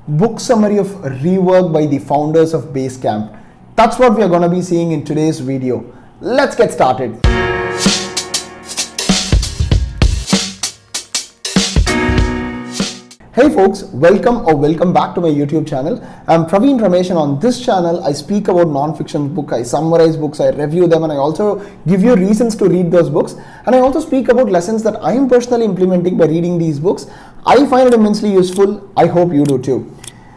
book summary of Rework by the founders of Basecamp. That's what we are going to be seeing in today's video. Let's get started. Hey folks, welcome back to my YouTube channel. I'm Praveen Ramesh, and on this channel I speak about non-fiction books, I summarize books, I review them, and I also give you reasons to read those books. And I also speak about lessons that I am personally implementing by reading these books. I find it immensely useful. I hope you do too.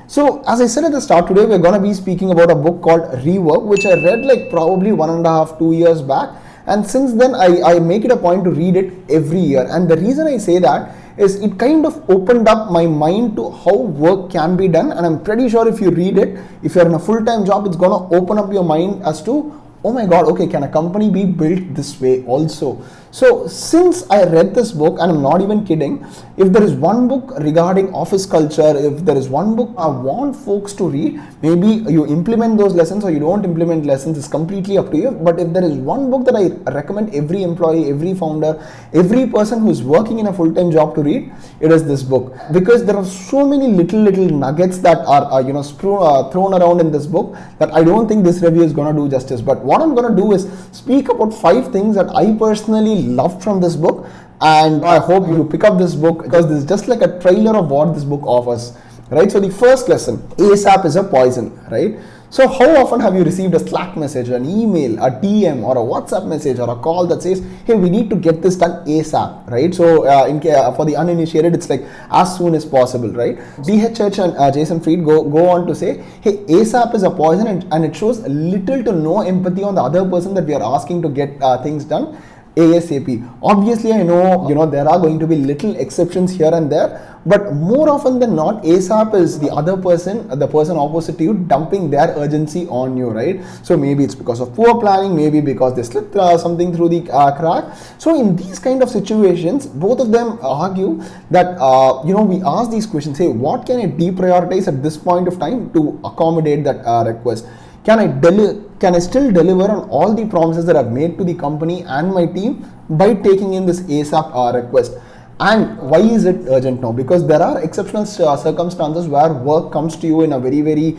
So as I said at the start, today we're going to be speaking about a book called Rework, which I read like probably 1.5-2 years back. And since then I make it a point to read it every year. And the reason I say that is it kind of opened up my mind to how work can be done. And I'm pretty sure if you read it, if you're in a full-time job, it's going to open up your mind as to, oh my God, okay, can a company be built this way also? So since I read this book, and I'm not even kidding, if there is one book regarding office culture, if there is one book I want folks to read, maybe you implement those lessons or you don't implement lessons, it's completely up to you. But if there is one book that I recommend every employee, every founder, every person who's working in a full-time job to read, it is this book. Because there are so many little nuggets that are thrown around in this book that I don't think this review is going to do justice. But what I'm going to do is speak about 5 things that I personally loved from this book, and I hope you pick up this book because this is just like a trailer of what this book offers, right? So the first lesson, ASAP is a poison, right? So how often have you received a Slack message, an email, a DM or a WhatsApp message or a call that says, hey, we need to get this done ASAP, right? So for the uninitiated, it's like as soon as possible, right? DHH and Jason Fried go on to say, hey, ASAP is a poison, and it shows little to no empathy on the other person that we are asking to get things done ASAP. Obviously, I know, there are going to be little exceptions here and there, but more often than not, ASAP is the other person, the person opposite to you, dumping their urgency on you, right? So maybe it's because of poor planning, maybe because they slipped something through the crack. So in these kind of situations, both of them argue that, we ask these questions, say, what can I deprioritize at this point of time to accommodate that request? Can I still deliver on all the promises that I've made to the company and my team by taking in this ASAP request? And why is it urgent now? Because there are exceptional circumstances where work comes to you in a very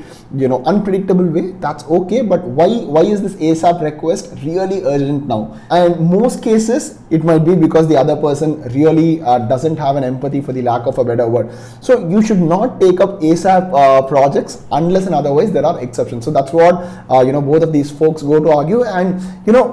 unpredictable way. That's okay, but why is this ASAP request really urgent now? And most cases, it might be because the other person really doesn't have an empathy, for the lack of a better word. So you should not take up ASAP projects unless and otherwise there are exceptions. So that's what both of these folks go to argue. And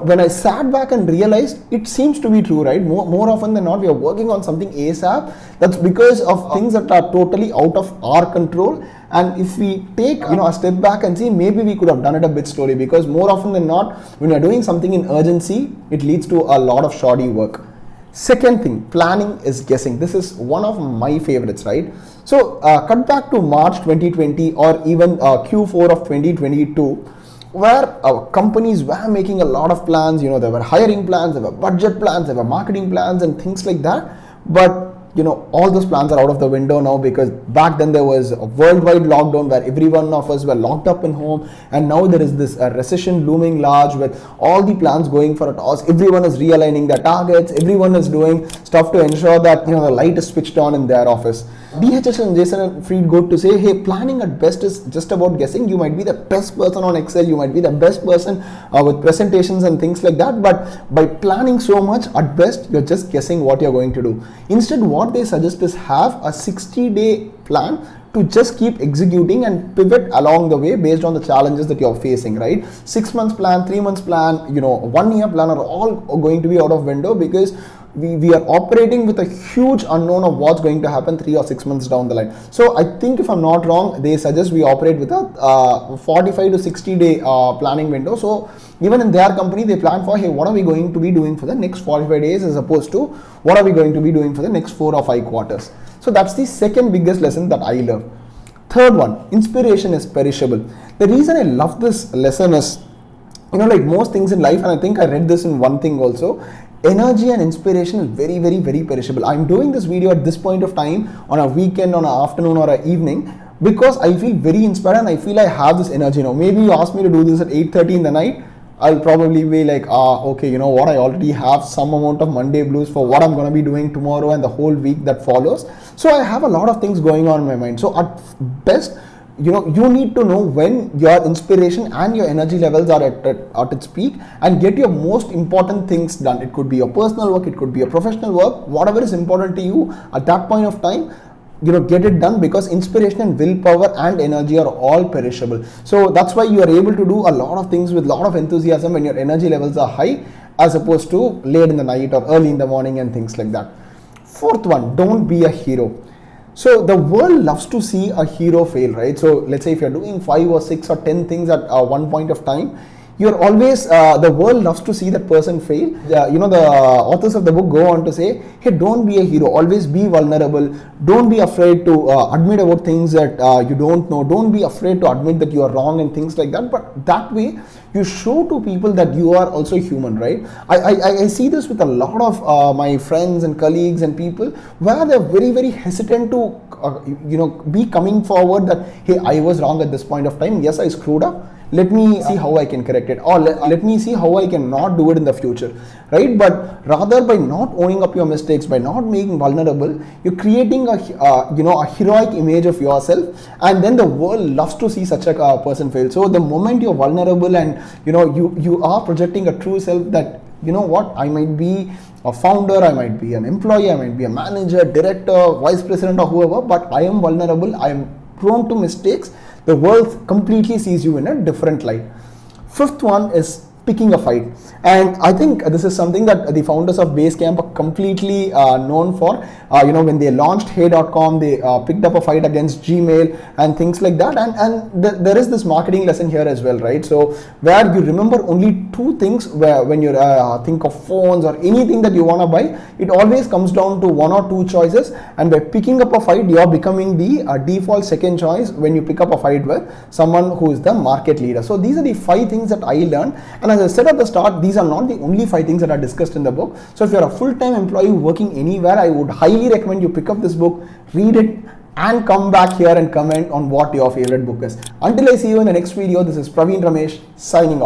when I sat back and realized, it seems to be true, right? More often than not, we are working on something ASAP. That's because of things that are totally out of our control. And if we take a step back and see, maybe we could have done it a bit slowly, because more often than not, when you're doing something in urgency, it leads to a lot of shoddy work. Second thing, planning is guessing. This is one of my favorites, right? So cut back to March 2020 or even Q4 of 2022, where companies were making a lot of plans. There were hiring plans, there were budget plans, there were marketing plans and things like that. But all those plans are out of the window now, because back then there was a worldwide lockdown where every one of us were locked up in home, and now there is this recession looming large with all the plans going for a toss. Everyone is realigning their targets, everyone is doing stuff to ensure that the light is switched on in their office. DHS and Jason Fried go to say, hey, planning at best is just about guessing. You might be the best person on Excel, you might be the best person with presentations and things like that, but by planning so much, at best you're just guessing what you're going to do. Instead, what they suggest is have a 60-day plan to just keep executing and pivot along the way based on the challenges that you're facing, right? 6 months plan, 3 months plan, 1 year plan are all going to be out of window, because we are operating with a huge unknown of what's going to happen 3 or 6 months down the line. So I think, if I'm not wrong, they suggest we operate with a 45 to 60 day planning window. So even in their company, they plan for, hey, what are we going to be doing for the next 45 days as opposed to what are we going to be doing for the next 4 or 5 quarters. So that's the second biggest lesson that I love. Third one, inspiration is perishable. The reason I love this lesson is, like most things in life, and I think I read this in one thing also, energy and inspiration is very perishable. I'm doing this video at this point of time on a weekend, on an afternoon or an evening, because I feel very inspired and I feel I have this energy now. Maybe you ask me to do this at 8:30 in the night, I'll probably be like, okay, you know what, I already have some amount of Monday blues for what I'm going to be doing tomorrow and the whole week that follows. So I have a lot of things going on in my mind. So at best, you know, you need to know when your inspiration and your energy levels are at its peak, and get your most important things done. It could be your personal work, it could be your professional work, whatever is important to you at that point of time, you know, get it done, because inspiration and willpower and energy are all perishable. So that's why you are able to do a lot of things with a lot of enthusiasm when your energy levels are high, as opposed to late in the night or early in the morning and things like that. Fourth one, don't be a hero. So the world loves to see a hero fail, right? So let's say if you're doing 5 or 6 or 10 things at one point of time, you're always, the world loves to see that person fail. You know, the authors of the book go on to say, hey, don't be a hero, always be vulnerable. Don't be afraid to admit about things that you don't know. Don't be afraid to admit that you are wrong and things like that. But that way, you show to people that you are also human, right? I see this with a lot of my friends and colleagues and people, where they're very, very hesitant to, you know, be coming forward that, hey, I was wrong at this point of time. Yes, I screwed up. Let me see how I can correct it, or let me see how I can not do it in the future, right? But rather, by not owning up your mistakes, by not being vulnerable, you're creating a you know, a heroic image of yourself, and then the world loves to see such a person fail. So the moment you're vulnerable and you know, you are projecting a true self, that, you know what, I might be a founder, I might be an employee, I might be a manager, director, vice president, or whoever, but I am vulnerable, I am prone to mistakes. The world completely sees you in a different light. Fifth one is picking a fight, and I think this is something that the founders of Basecamp are completely known for. You know, when they launched hey.com, they picked up a fight against Gmail and things like that, and there is this marketing lesson here as well, right? So where you remember only two things, where when you think of phones or anything that you want to buy, it always comes down to one or two choices, and by picking up a fight, you are becoming the default second choice when you pick up a fight with someone who is the market leader. So these are the 5 things that I learned, and as I said at the start, these are not the only 5 things that are discussed in the book. So if you're a full-time employee working anywhere, I would highly recommend you pick up this book, read it, and come back here and comment on what your favorite book is. Until I see you in the next video, this is Praveen Ramesh signing off.